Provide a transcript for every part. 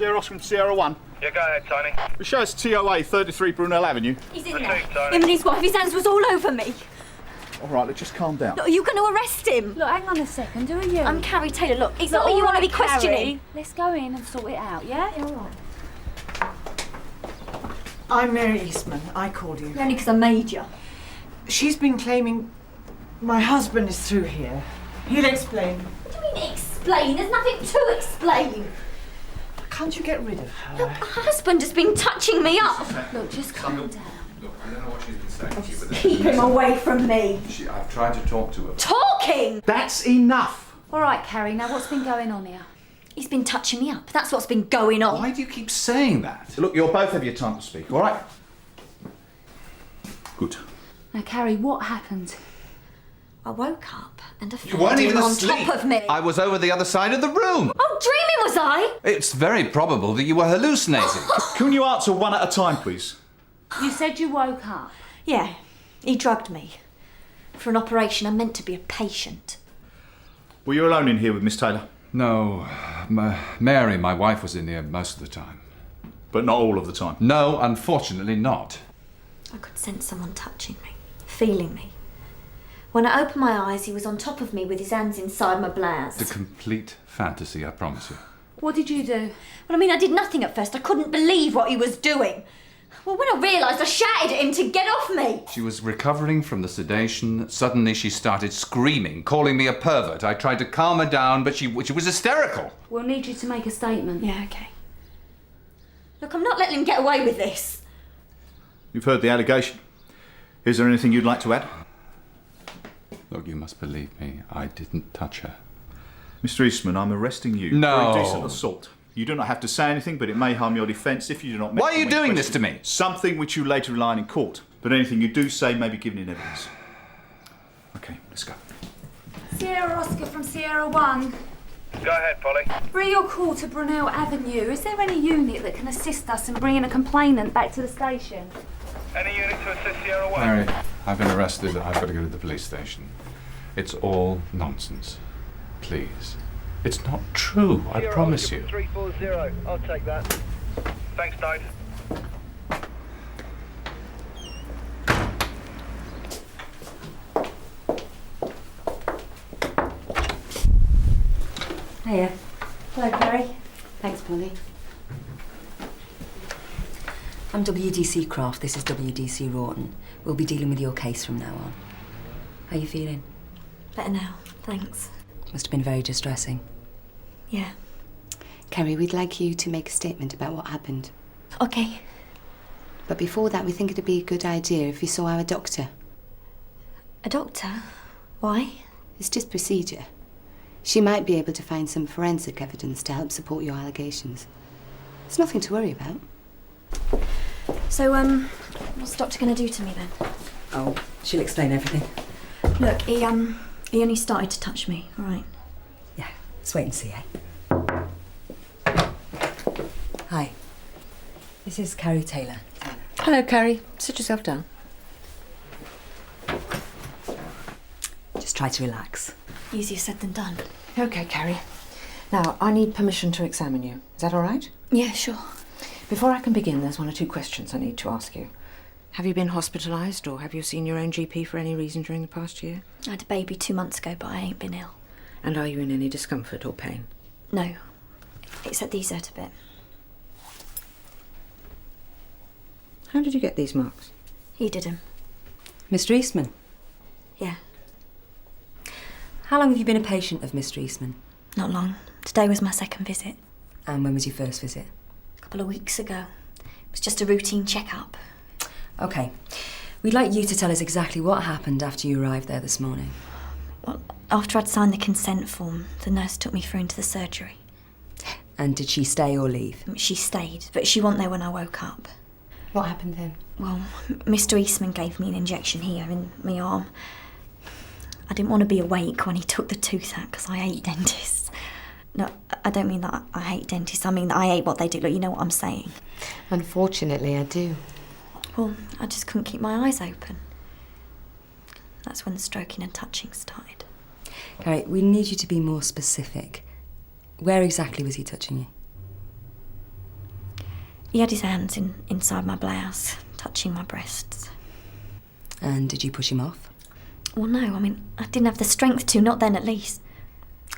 Sierra Oscar from Sierra 1. Yeah, go ahead, Tony. The show's TOA, 33 Brunel Avenue. He's in there. Tony. Him and his wife, his hands was all over me. All right, look, just calm down. Look, are you going to arrest him? Look, hang on a second, who are you? I'm Carrie Taylor. Look, it's Look, not me you want to be Carrie, questioning. let's go in and sort it out, yeah? Yeah, all right. I'm Mary Eastman. I called you. Only because I made you. She's been claiming my husband is through here. He'll explain. What do you mean explain? There's nothing to explain. Can't you get rid of her? Look, my husband has been touching me up. Look, just calm down. Look, I don't know what she's been saying to you, but Keep him away from me. I've tried to talk to her. Talking! That's enough! All right, Carrie, now what's been going on here? He's been touching me up. That's what's been going on. Why do you keep saying that? Look, you'll both have your time to speak, all right? Good. Now, Carrie, what happened? I woke up and I You found weren't him even on asleep. top of me. I was over the other side of the room. Oh, dreaming was I? It's very probable that you were hallucinating. Can you answer one at a time, please? You said you woke up. Yeah, he drugged me. For an operation, I'm meant to be a patient. Were you alone in here with Miss Taylor? No, Mary, my wife, was in here most of the time. But not all of the time? No, unfortunately not. I could sense someone touching me, feeling me. When I opened my eyes, he was on top of me with his hands inside my blouse. It's a complete fantasy, I promise you. What did you do? Well, I mean, I did nothing at first. I couldn't believe what he was doing. Well, when I realised, I shouted at him to get off me. She was recovering from the sedation. Suddenly she started screaming, calling me a pervert. I tried to calm her down, but she was hysterical. We'll need you to make a statement. Yeah, okay. Look, I'm not letting him get away with this. You've heard the allegation. Is there anything you'd like to add? Look, you must believe me. I didn't touch her. Mr. Eastman, I'm arresting you No. for indecent assault. You do not have to say anything, but it may harm your defence if you do not... Why are you doing this to me? Something which you later rely on in court. But anything you do say may be given in evidence. OK, let's go. Sierra Oscar from Sierra 1. Go ahead, Polly. Bring your call to Brunel Avenue. Is there any unit that can assist us in bringing a complainant back to the station? Any unit to assist Sierra 1? Mary, I've been arrested. I've got to go to the police station. It's all nonsense. Please. It's not true, I promise you. 340. I'll take that. Thanks, Dave. Hiya. Hello, Kerry. Thanks, Polly. I'm WDC Croft. This is WDC Rawton. We'll be dealing with your case from now on. How are you feeling? Better now, thanks. Must have been very distressing. Yeah. Kerry, we'd like you to make a statement about what happened. OK. But before that, we think it'd be a good idea if you saw our doctor. A doctor? Why? It's just procedure. She might be able to find some forensic evidence to help support your allegations. It's nothing to worry about. So, what's the doctor going to do to me then? Oh, she'll explain everything. Look, he only started to touch me, all right? Yeah, let's wait and see, eh? Hi. This is Carrie Taylor. Hello, Carrie. Sit yourself down. Just try to relax. Easier said than done. OK, Carrie. Now, I need permission to examine you. Is that all right? Yeah, sure. Before I can begin, there's one or two questions I need to ask you. Have you been hospitalised or have you seen your own GP for any reason during the past year? I had a baby 2 months ago, but I ain't been ill. And are you in any discomfort or pain? No. Except these hurt a bit. How did you get these marks? He did them. Mr. Eastman? Yeah. How long have you been a patient of Mr. Eastman? Not long. Today was my second visit. And when was your first visit? A couple of weeks ago. It was just a routine checkup. OK. We'd like you to tell us exactly what happened after you arrived there this morning. Well, after I'd signed the consent form, the nurse took me through into the surgery. And did she stay or leave? She stayed, but she wasn't there when I woke up. What happened then? Well, Mr. Eastman gave me an injection here in my arm. I didn't want to be awake when he took the tooth out because I hate dentists. No, I don't mean that I hate dentists. I mean that I hate what they do. Look, you know what I'm saying. Unfortunately, I do. Well, I just couldn't keep my eyes open. That's when the stroking and touching started. Carrie, we need you to be more specific. Where exactly was he touching you? He had his hands inside my blouse, touching my breasts. And did you push him off? Well, no, I mean, I didn't have the strength to, not then at least.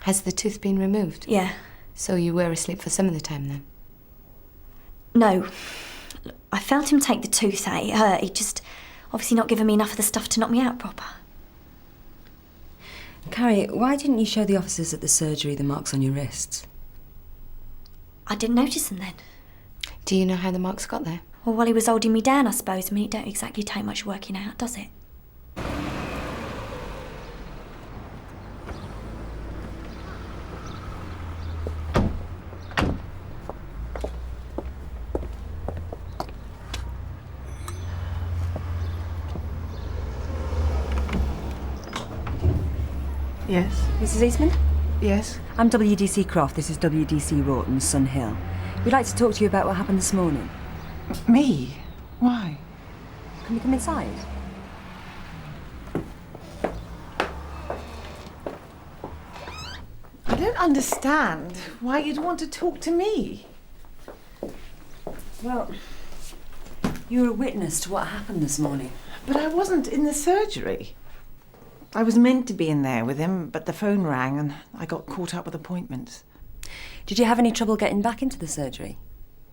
Has the tooth been removed? Yeah. So you were asleep for some of the time then? No. I felt him take the tooth out. It hurt. He'd just obviously not given me enough of the stuff to knock me out proper. Carrie, why didn't you show the officers at the surgery the marks on your wrists? I didn't notice them then. Do you know how the marks got there? Well, while he was holding me down, I suppose. I mean, it don't exactly take much working out, does it? Yes. Mrs. Eastman? Yes. I'm WDC Croft. This is WDC Rawton, Sun Hill. We'd like to talk to you about what happened this morning. Me? Why? Can we come inside? I don't understand why you'd want to talk to me. Well, you were a witness to what happened this morning. But I wasn't in the surgery. I was meant to be in there with him, but the phone rang and I got caught up with appointments. Did you have any trouble getting back into the surgery?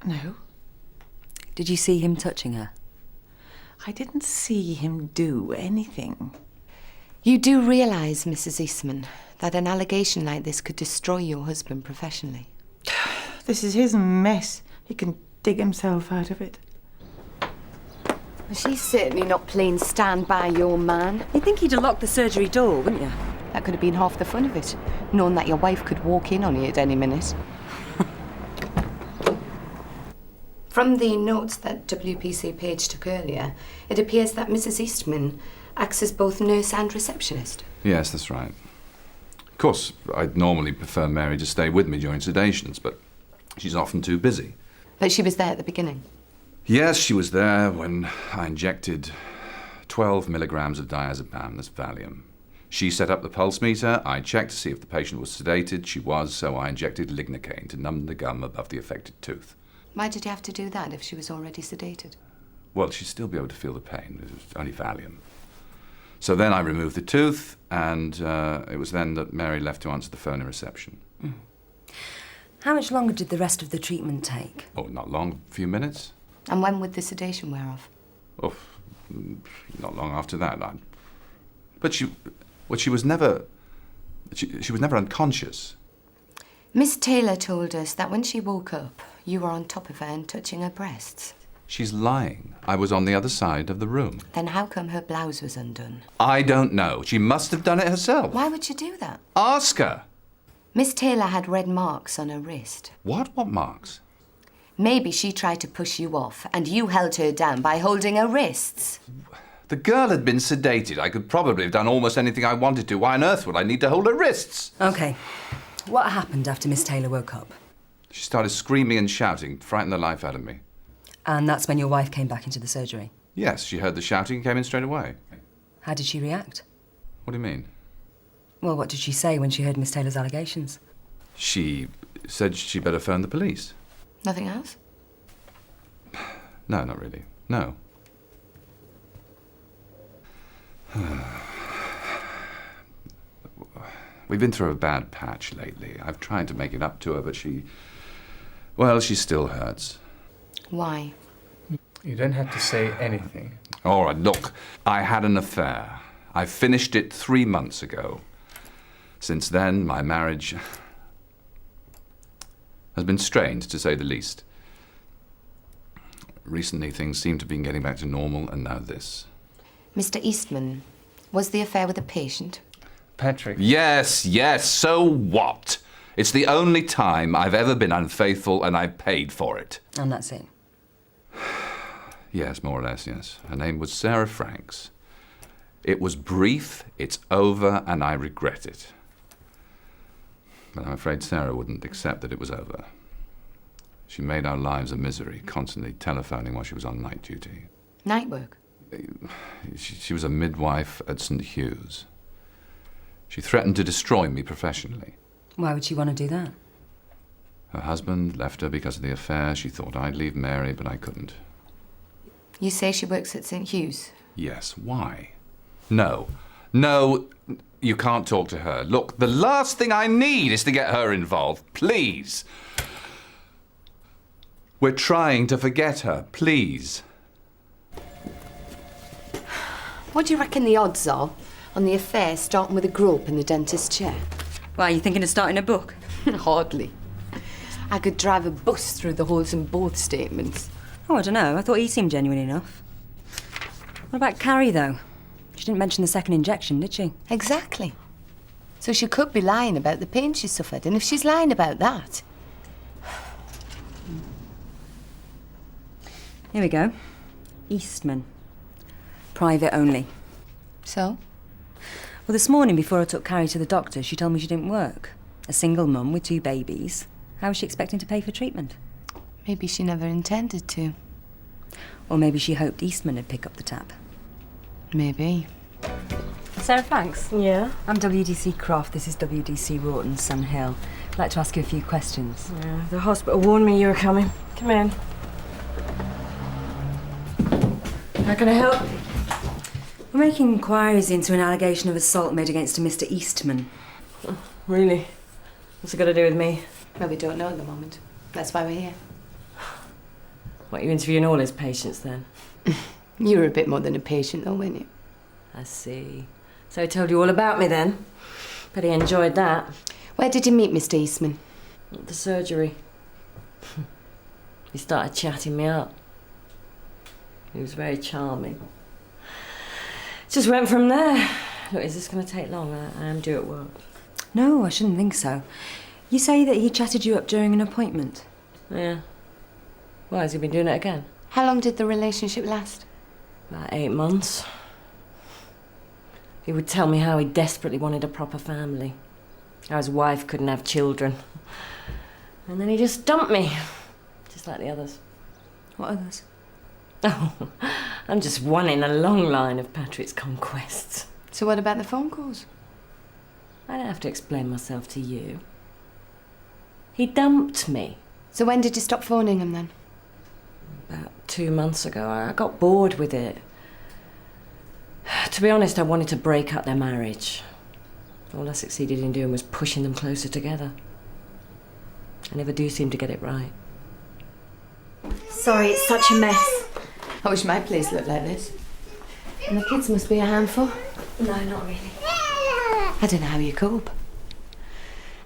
No, Did you see him touching her? I didn't see him do anything. You do realise, Mrs. Eastman, that an allegation like this could destroy your husband professionally. This is his mess. He can dig himself out of it. Well, she's certainly not playing stand by your man. You'd think he'd have locked the surgery door, wouldn't you? That could have been half the fun of it, knowing that your wife could walk in on you at any minute. From the notes that WPC Page took earlier, it appears that Mrs. Eastman acts as both nurse and receptionist. Yes, that's right. Of course, I'd normally prefer Mary to stay with me during sedations, but she's often too busy. But she was there at the beginning. Yes, she was there when I injected 12 milligrams of diazepam, that's Valium. She set up the pulse meter, I checked to see if the patient was sedated. She was, so I injected lignocaine to numb the gum above the affected tooth. Why did you have to do that if she was already sedated? Well, she'd still be able to feel the pain. It was only Valium. So then I removed the tooth, and it was then that Mary left to answer the phone in reception. Mm. How much longer did the rest of the treatment take? Oh, not long, a few minutes. And when would the sedation wear off? Oh, not long after that. But she was never unconscious. Miss Taylor told us that when she woke up, you were on top of her and touching her breasts. She's lying. I was on the other side of the room. Then how come her blouse was undone? I don't know. She must have done it herself. Why would she do that? Ask her. Miss Taylor had red marks on her wrist. What? What marks? Maybe she tried to push you off, and you held her down by holding her wrists. The girl had been sedated. I could probably have done almost anything I wanted to. Why on earth would I need to hold her wrists? OK. What happened after Miss Taylor woke up? She started screaming and shouting, frightened the life out of me. And that's when your wife came back into the surgery? Yes, she heard the shouting and came in straight away. How did she react? What do you mean? Well, what did she say when she heard Miss Taylor's allegations? She said she'd better phone the police. Nothing else? No, not really. No. We've been through a bad patch lately. I've tried to make it up to her, but she still hurts. Why? You don't have to say anything. All right, look, I had an affair. I finished it 3 months ago. Since then, my marriage has been strained, to say the least. Recently, things seem to be getting back to normal, and now this. Mr. Eastman, was the affair with a patient? Patrick. Yes, so what? It's the only time I've ever been unfaithful, and I paid for it. And that's it? Yes, more or less, yes. Her name was Sarah Franks. It was brief, it's over, and I regret it. But I'm afraid Sarah wouldn't accept that it was over. She made our lives a misery, constantly telephoning while she was on night duty. Night work? She was a midwife at St. Hugh's. She threatened to destroy me professionally. Why would she want to do that? Her husband left her because of the affair. She thought I'd leave Mary, but I couldn't. You say she works at St. Hugh's? Yes, why? No, you can't talk to her. Look, the last thing I need is to get her involved. Please. We're trying to forget her. Please. What do you reckon the odds are on the affair starting with a grope in the dentist's chair? Why, are you thinking of starting a book? Hardly. I could drive a bus through the holes in both statements. Oh, I don't know. I thought he seemed genuine enough. What about Carrie, though? She didn't mention the second injection, did she? Exactly. So she could be lying about the pain she suffered, and if she's lying about that... Here we go. Eastman. Private only. So? Well, this morning, before I took Carrie to the doctor, she told me she didn't work. A single mum with 2 babies. How was she expecting to pay for treatment? Maybe she never intended to. Or maybe she hoped Eastman would pick up the tab. Maybe. Sarah Franks? Yeah? I'm WDC Croft. This is WDC Rawton, Sun Hill. I'd like to ask you a few questions. Yeah, the hospital warned me you were coming. Come in. How can I help? We're making inquiries into an allegation of assault made against a Mr. Eastman. Oh, really? What's it got to do with me? Well, we don't know at the moment. That's why we're here. What, you interviewing all his patients then? You were a bit more than a patient, though, weren't you? I see. So he told you all about me then? Bet he enjoyed that. Where did you meet Mr. Eastman? At the surgery. He started chatting me up. He was very charming. Just went from there. Look, is this going to take long? I am due at work. No, I shouldn't think so. You say that he chatted you up during an appointment? Yeah. Why, has he been doing it again? How long did the relationship last? About 8 months. He would tell me how he desperately wanted a proper family. How his wife couldn't have children. And then he just dumped me. Just like the others. What others? Oh, I'm just one in a long line of Patrick's conquests. So what about the phone calls? I don't have to explain myself to you. He dumped me. So when did you stop phoning him then? About 2 months ago. I got bored with it. To be honest, I wanted to break up their marriage. All I succeeded in doing was pushing them closer together. I never do seem to get it right. Sorry, it's such a mess. I wish my place looked like this. And the kids must be a handful. No, not really. I don't know how you cope.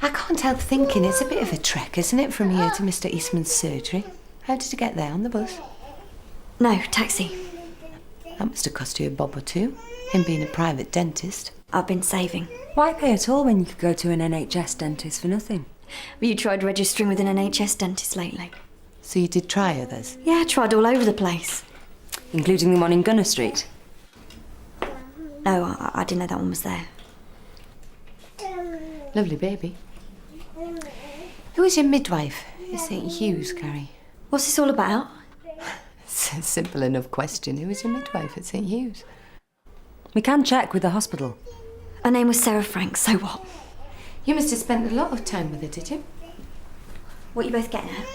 I can't help thinking it's a bit of a trek, isn't it, from here to Mr. Eastman's surgery? How did you get there, on the bus? No, taxi. That must have cost you a bob or two, him being a private dentist. I've been saving. Why pay at all when you could go to an NHS dentist for nothing? Have you tried registering with an NHS dentist lately? So you did try others? Yeah, I tried all over the place. Including the one in Gunner Street? No, I didn't know that one was there. Lovely baby. Who was your midwife at St. Hugh's, Carrie? What's this all about? It's a simple enough question. Who was your midwife at St. Hugh's? We can check with the hospital. Her name was Sarah Franks, so what? You must have spent a lot of time with her, did you? What are you both getting at?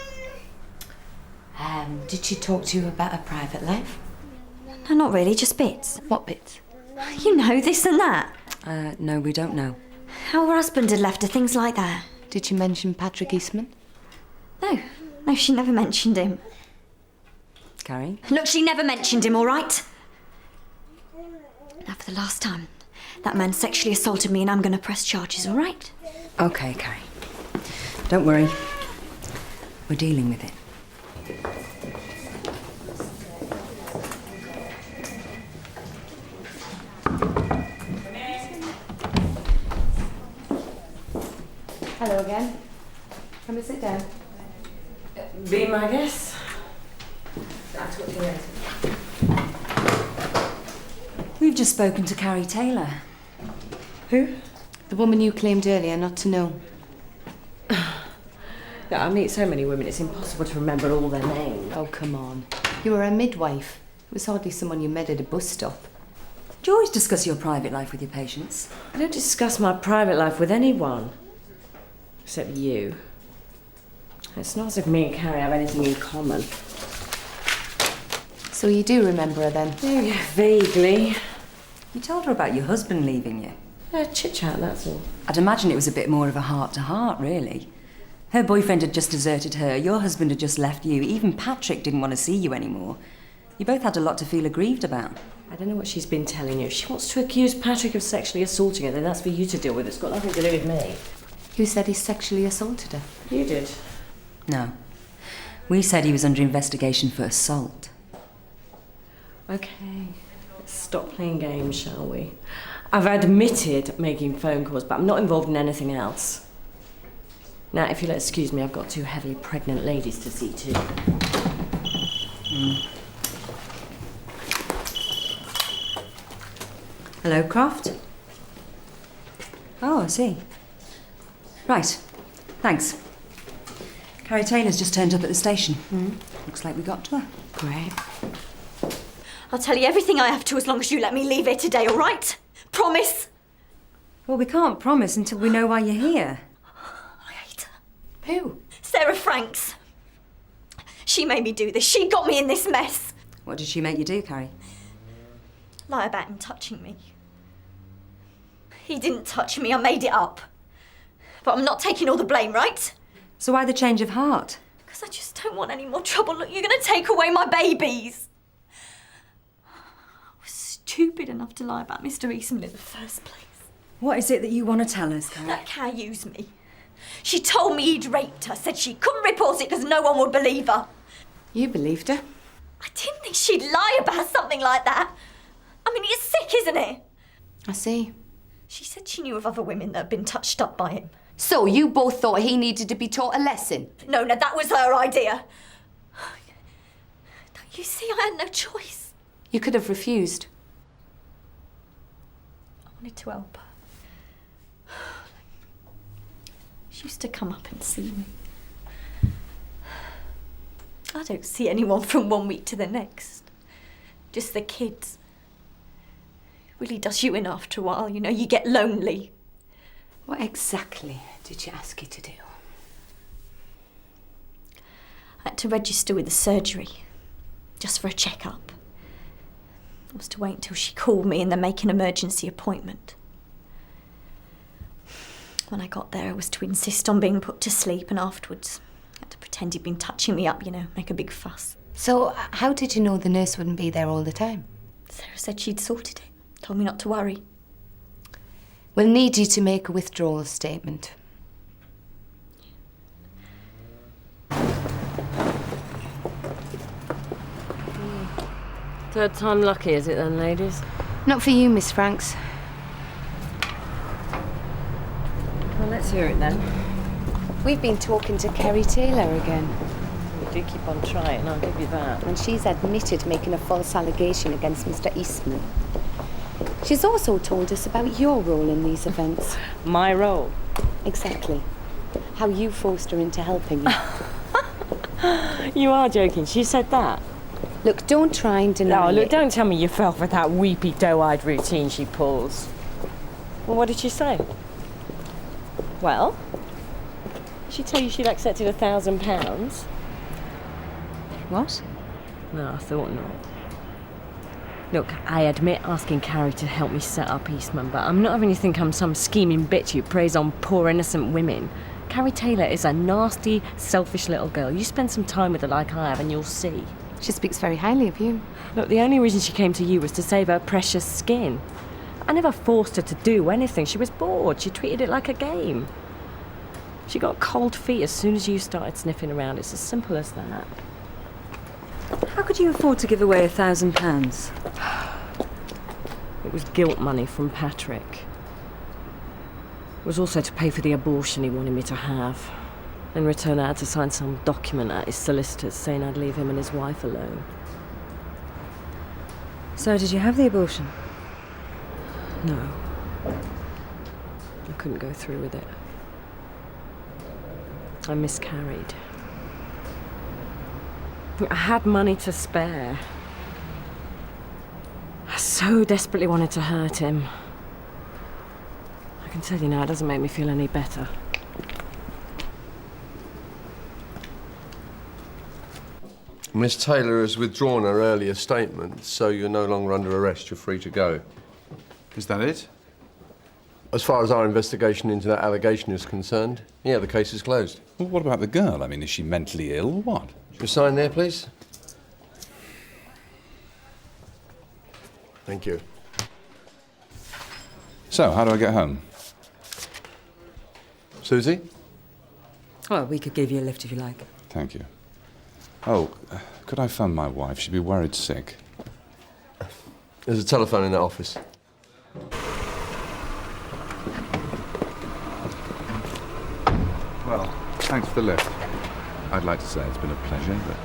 Did she talk to you about her private life? No, not really, just bits. What bits? You know, this and that. No, we don't know. How her husband had left her, things like that. Did she mention Patrick Eastman? No, she never mentioned him. Carrie? Look, she never mentioned him, all right? Now, for the last time, that man sexually assaulted me and I'm going to press charges, all right? OK, Carrie. Don't worry. We're dealing with it. Hello again. Come and sit down. Be my guest. We've just spoken to Carrie Taylor. Who? The woman you claimed earlier not to know. Yeah, I meet so many women, it's impossible to remember all their names. Oh, come on. You were a midwife. It was hardly someone you met at a bus stop. Do you always discuss your private life with your patients? I don't discuss my private life with anyone. Except you. It's not as if me and Carrie have anything in common. So you do remember her then? Oh, yeah, vaguely. You told her about your husband leaving you. Chit-chat, that's all. I'd imagine it was a bit more of a heart-to-heart, really. Her boyfriend had just deserted her, your husband had just left you, even Patrick didn't want to see you anymore. You both had a lot to feel aggrieved about. I don't know what she's been telling you. If she wants to accuse Patrick of sexually assaulting her, then that's for you to deal with. It's got nothing to do with me. Who said he sexually assaulted her? You did. No. We said he was under investigation for assault. Okay, let's stop playing games, shall we? I've admitted making phone calls, but I'm not involved in anything else. Now, if you'll excuse me, I've got 2 heavily pregnant ladies to see to. Hello, Croft? Oh, I see. Right. Thanks. Carrie Taylor's just turned up at the station. Looks like we got to her. Great. I'll tell you everything I have to as long as you let me leave here today, all right? Promise? Well, we can't promise until we know why you're here. I hate her. Who? Sarah Franks. She made me do this. She got me in this mess. What did she make you do, Carrie? Lie about him touching me. He didn't touch me. I made it up. But I'm not taking all the blame, right? So why the change of heart? Because I just don't want any more trouble. Look, you're going to take away my babies. I was stupid enough to lie about Mr. Eastman in the first place. What is it that you want to tell us, Carrie? That cow used me. She told me he'd raped her, said she couldn't report it because no one would believe her. You believed her? I didn't think she'd lie about something like that. I mean, it's sick, isn't it? I see. She said she knew of other women that had been touched up by him. So you both thought he needed to be taught a lesson? No, that was her idea. Don't you see, I had no choice. You could have refused. I wanted to help her. She used to come up and see me. I don't see anyone from one week to the next. Just the kids. It really does you in after a while, you know, you get lonely. What exactly did she ask you to do? I had to register with the surgery, just for a check-up. I was to wait until she called me and then make an emergency appointment. When I got there, I was to insist on being put to sleep, and afterwards I had to pretend he'd been touching me up, you know, make a big fuss. So how did you know the nurse wouldn't be there all the time? Sarah said she'd sorted it, told me not to worry. We'll need you to make a withdrawal statement. Third time lucky, is it then, ladies? Not for you, Miss Franks. Well, let's hear it then. We've been talking to Kerry Taylor again. You do keep on trying, I'll give you that. And she's admitted making a false allegation against Mr. Eastman. She's also told us about your role in these events. My role? Exactly. How you forced her into helping you. You are joking, she said that? Look, don't try and deny No, look, it. don't tell me you fell for that weepy, doe-eyed routine she pulls. Well, what did she say? Well, did she tell you she'd accepted £1,000? What? No, I thought not. Look, I admit asking Carrie to help me set up Eastman, but I'm not having you think I'm some scheming bitch who preys on poor innocent women. Carrie Taylor is a nasty, selfish little girl. You spend some time with her like I have and you'll see. She speaks very highly of you. Look, the only reason she came to you was to save her precious skin. I never forced her to do anything. She was bored. She treated it like a game. She got cold feet as soon as you started sniffing around. It's as simple as that. How could you afford to give away £1,000? It was guilt money from Patrick. It was also to pay for the abortion he wanted me to have. In return, I had to sign some document at his solicitor's saying I'd leave him and his wife alone. So did you have the abortion? No. I couldn't go through with it. I miscarried. I had money to spare. I so desperately wanted to hurt him. I can tell you now, it doesn't make me feel any better. Miss Taylor has withdrawn her earlier statement, so you're no longer under arrest. You're free to go. Is that it? As far as our investigation into that allegation is concerned, yeah, the case is closed. Well, what about the girl? I mean, is she mentally ill or what? Your sign there, please. Thank you. So, how do I get home? Suzi? Well, we could give you a lift if you like. Thank you. Oh, could I phone my wife? She'd be worried sick. There's a telephone in that office. Well, thanks for the lift. I'd like to say it's been a pleasure, but...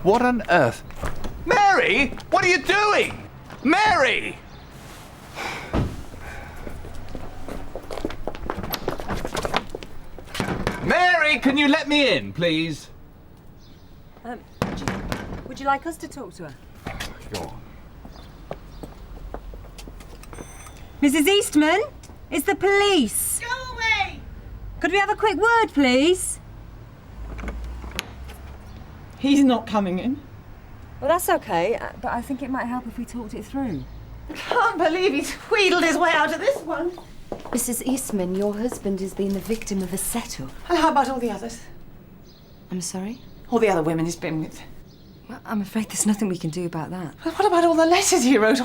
What on earth? Mary! What are you doing? Mary! Mary, can you let me in, please? Would you like us to talk to her? Go on. Mrs. Eastman, it's the police. Go away! Could we have a quick word, please? He's not coming in. Well, that's okay, but I think it might help if we talked it through. I can't believe he's wheedled his way out of this one. Mrs. Eastman, your husband has been the victim of a set-up. And how about all the others? I'm sorry? All the other women he's been with. Well, I'm afraid there's nothing we can do about that. But what about all the letters he wrote?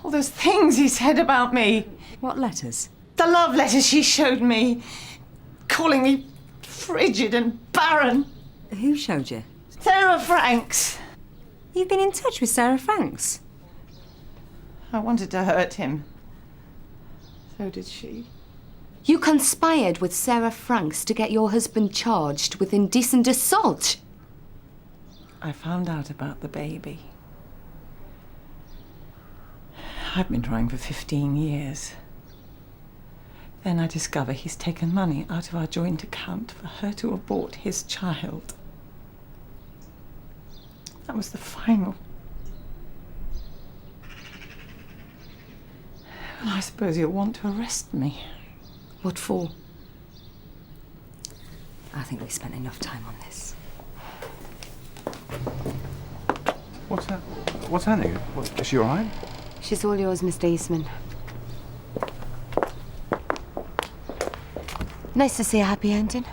All those things he said about me? What letters? The love letters she showed me. Calling me frigid and barren. Who showed you? Sarah Franks. You've been in touch with Sarah Franks? I wanted to hurt him. So did she. You conspired with Sarah Franks to get your husband charged with indecent assault. I found out about the baby. I've been trying for 15 years. Then I discover he's taken money out of our joint account for her to abort his child. That was the final. Well, I suppose you'll want to arrest me. What for? I think we've spent enough time on this. What's happening? Is she all right? She's all yours, Mr. Eastman. Nice to see a happy ending.